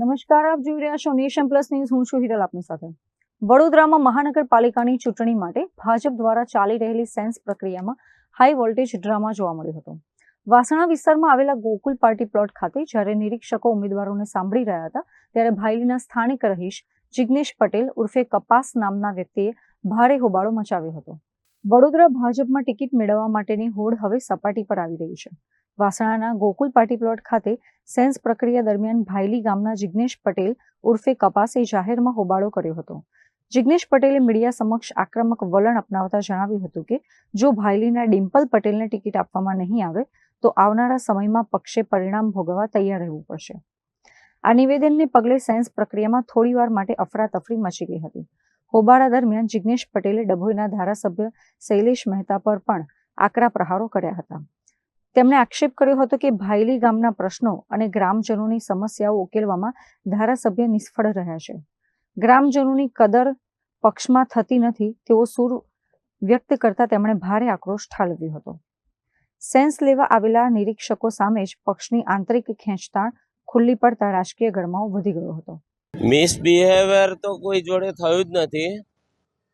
નમસ્કાર, આપ જોઈ રહ્યા છો નેશન પ્લસ ન્યૂઝ. હું છું હિરલ આપની સાથે. વડોદરામાં મહાનગરપાલિકાની ચૂંટણી માટે ભાજપ દ્વારા ચાલી રહેલી સેન્સ પ્રક્રિયામાં હાઈ વોલ્ટેજ ડ્રામા જોવા મળ્યો હતો. વાસણા વિસ્તારમાં આવેલા ગોકુલ પાર્ટી પ્લોટ ખાતે જ્યારે નિરીક્ષકો ઉમેદવારોને સાંભળી રહ્યા હતા ત્યારે ભાયલીના સ્થાનિક રહીશ જિગ્નેશ પટેલ ઉર્ફે કપાસ નામના વ્યક્તિએ ભારે હોબાળો મચાવ્યો હતો. વડોદરા ભાજપમાં ટિકિટ મેળવવા માટેની હોડ હવે સપાટી પર આવી રહી છે. વાસણાના ગોકુલ પાર્ટી પ્લોટ ખાતે સેન્સ પ્રક્રિયા દરમિયાન ભાયલી ગામના જિગ્નેશ પટેલ ઉર્ફે કપાસે જાહેરમાં હોબાળો કર્યો હતો. જિગ્નેશ પટેલે મીડિયા સમક્ષ આક્રમક વલણ અપનાવતા જણાવ્યું હતું કે જો ભાયલીના ડિમ્પલ પટેલને ટિકિટ આપવામાં નહીં આવે તો આવનારા સમયમાં પક્ષે પરિણામ ભોગવવા તૈયાર રહેવું પડશે. આ નિવેદનને પગલે સેન્સ પ્રક્રિયામાં થોડીવાર માટે અફરાતફરી મચી ગઈ હતી. હોબાળા દરમિયાન જિગ્નેશ પટેલે ડભોઈના ધારાસભ્ય શૈલેષ મહેતા પર પણ આકરા પ્રહારો કર્યા હતા. તેમણે આક્ષેપ કર્યો હતો કે ભાયલી ગામના પ્રશ્નો અને ગ્રામજનોની સમસ્યાઓ ઉકેલવામાં ધારાસભ્ય નિષ્ફળ રહ્યા છે. ગ્રામજનોની કદર પક્ષમાં થતી નથી તેવો સૂર વ્યક્ત કરતા તેમણે ભારે આક્રોશ ઠાલવ્યો હતો. સેન્સ લેવા આવેલા નિરીક્ષકો સામે જ પક્ષની આંતરિક ખેંચતાણ ખુલ્લી પડતા રાજકીય ગરમાવો વધી ગયો હતો. મિસબિહેવિયર તો કોઈ જોડે થયું જ નથી,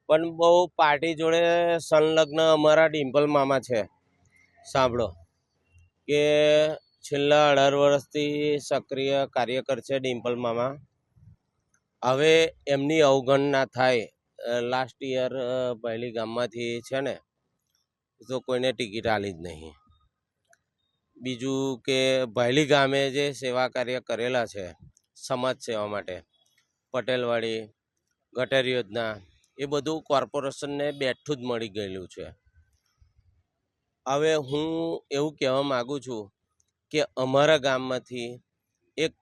પણ બહુ પાર્ટી જોડે સંલગ્ન અમારા ડિમ્પલ મામા છે. સાંભળો કે છેલ્લા 18 વર્ષથી સક્રિય કાર્યકર છે ડિમ્પલ મામા. હવે એમની અવગણના થાય. લાસ્ટ યર ભાયલી ગામમાંથી છે ને તો કોઈને ટિકિટ આલી જ નહીં. બીજું કે ભાયલી ગામે જે સેવા કાર્ય કરેલા છે સમાજ સેવા માટે, પટેલવાડી, ગટર યોજના, એ બધું કોર્પોરેશનને બેઠું જ મળી ગયેલું છે. હવે હું એવું કહેવા માગું છું કે અમારા ગામમાંથી એક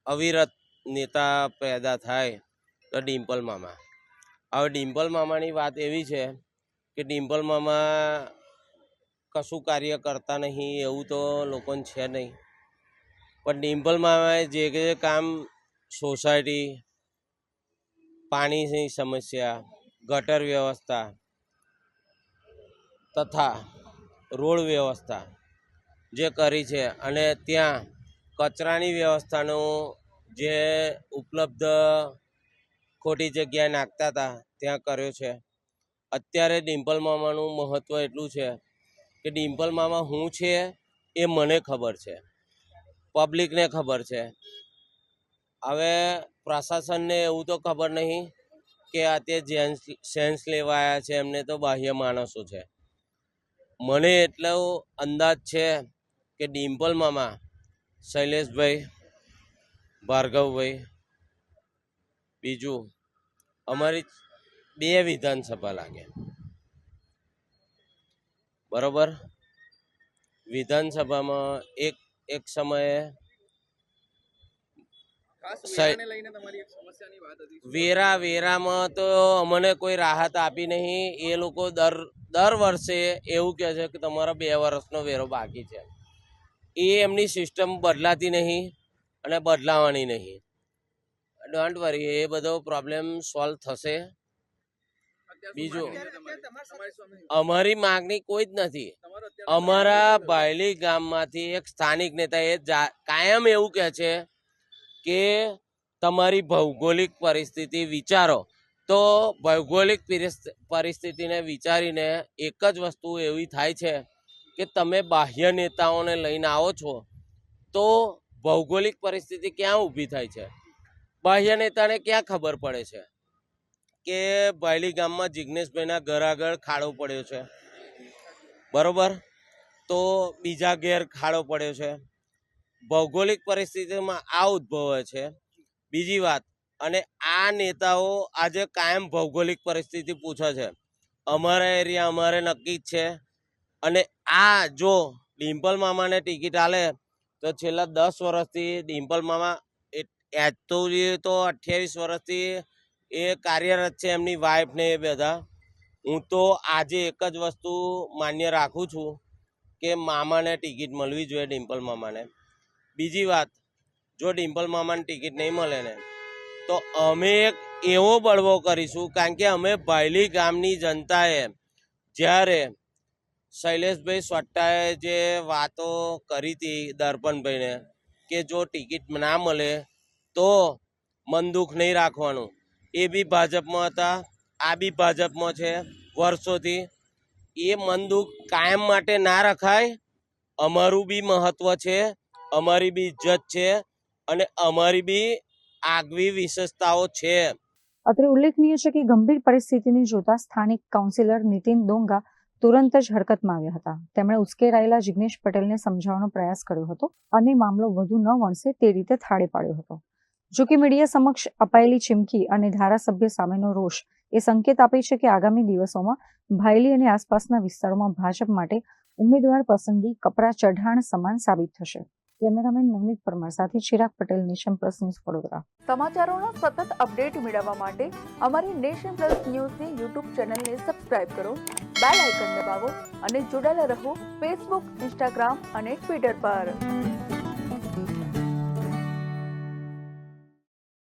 અવિરત નેતા પેદા થાય તો ડિમ્પલ મામા. હવે ડિમ્પલ મામાની વાત એવી છે કે ડિમ્પલ મામા કશું કાર્ય કરતા નહીં એવું તો લોકોને છે નહીં, પણ ડિમ્પલ મામાએ જે કામ સોસાયટી, પાણીની સમસ્યા, ગટર વ્યવસ્થા તથા રોડ વ્યવસ્થા જે કરી છે અને ત્યાં કચરાની વ્યવસ્થાનું જે ઉપલબ્ધ ખોટી જગ્યાએ નાખતા હતા ત્યાં કર્યો છે. અત્યારે ડિમ્પલ મામાનું મહત્ત્વ એટલું છે કે ડિમ્પલ મામા શું છે એ મને ખબર છે, પબ્લિકને ખબર છે. હવે પ્રશાસનને એવું તો ખબર નહીં કે આ તે સેન્સ લેવા આવ્યા છે એમને તો બાહ્ય માણસો છે. મને એટલો અંદાજ છે કે ડિમ્પલ મામા, શૈલેષભાઈ, ભાર્ગવભાઈ, બીજું અમારી 2 વિધાનસભા લાગે બરોબર. વિધાનસભામાં એક સમયે વેરામાં તો અમને કોઈ રાહત આપી નહીં. એ લોકો દર વર્ષે એવું કહે છે કે તમારા 2 વર્ષનો વેરો બાકી છે. એ એમની સિસ્ટમ બદલાતી નહીં અને બદલાવાની નહીં. ડોન્ટ વરી, એ બધો પ્રોબ્લેમ સોલ્વ થશે. બીજું અમારી માગણી કોઈ જ નથી. અમારા ભાયલી ગામમાંથી એક સ્થાનિક નેતા એ કાયમ એવું કહે છે કે તમારી ભૌગોલિક પરિસ્થિતિ વિચારો. તો ભૌગોલિક પરિસ્થિતિને વિચારીને એક જ વસ્તુ એવી થાય છે કે તમે બાહ્ય નેતાઓને લઈને આવો છો તો ભૌગોલિક પરિસ્થિતિ ક્યાં ઊભી થાય છે? બાહ્ય નેતાને ક્યાં ખબર પડે છે કે ભાયલી ગામમાં જિગ્નેશભાઈના ઘર આગળ ખાડો પડ્યો છે બરોબર, તો બીજા ઘેર ખાડો પડ્યો છે. ભૌગોલિક પરિસ્થિતિમાં આ ઉદ્ભવે છે. બીજી વાત, અને આ નેતાઓ આજે કાયમ ભૌગોલિક પરિસ્થિતિ પૂછે છે. અમારા એરિયા અમારે નક્કી જ છે. અને આ જો ડિમ્પલ મામાને ટિકિટ આલે તો છેલ્લા 10 વર્ષથી ડિમ્પલ મામા તો 28 વર્ષથી એ કાર્યરત છે, એમની વાઈફ ને એ બધા. હું તો આજે એક જ વસ્તુ માન્ય રાખું છું કે મામાને ટિકિટ મળવી જોઈએ, ડિમ્પલ મામાને. બીજી વાત, જો ડિમ્પલ મામાને ટિકિટ નહીં મળે ને તો અમે એક એવો બળવો કરીશું, કારણ કે અમે ભાયલી ગામની જનતાએ જ્યારે શૈલેષભાઈ સ્વટ્ટાએ જે વાતો કરી હતી દર્પણભાઈને કે જો ટિકિટ ના મળે તો મન દુઃખ નહીં રાખવાનું. એ બી ભાજપમાં હતા, આ બી ભાજપમાં છે વર્ષોથી. એ મન દુઃખ કાયમ માટે ના રખાય. અમારું બી મહત્વ છે, અમારી બી ઇજ્જત છે અને અમારી બી આગવી વિશેષતાઓ છે. અત્રે ઉલ્લેખનીય છે કે ગંભીર પરિસ્થિતિને જોતા સ્થાનિક કાઉન્સિલર નીતિન ડોંગા તુરંત જ હરકતમાં આવ્યા હતા. તેમણે ઉશ્કેરાયેલા જિગ્નેશ પટેલને સમજાવવાનો પ્રયાસ કર્યો હતો અને મામલો વધુ ન વણસે તે રીતે થાળે પાડ્યો હતો. જો કે મીડિયા સમક્ષ અપાયેલી ચીમકી અને ધારાસભ્ય સામેનો રોષ એ સંકેત આપે છે કે આગામી દિવસોમાં ભાયલી અને આસપાસના વિસ્તારોમાં ભાજપ માટે ઉમેદવાર પસંદગી કપરા ચઢાણ સમાન સાબિત થશે. કેમેરામેન નવનીત પરમાર સાથે Chirag Patel, Nation Plus News, Vadodara. સમાચારોના સતત અપડેટ મેળવવા માટે અમારી નેશન પ્લસ ન્યૂઝની યુટ્યુબ ચેનલને સબસ્ક્રાઇબ કરો, બેલ આઇકન દબાવો અને જોડાયેલા રહો ફેસબુક, ઇન્સ્ટાગ્રામ અને ટ્વિટર પર.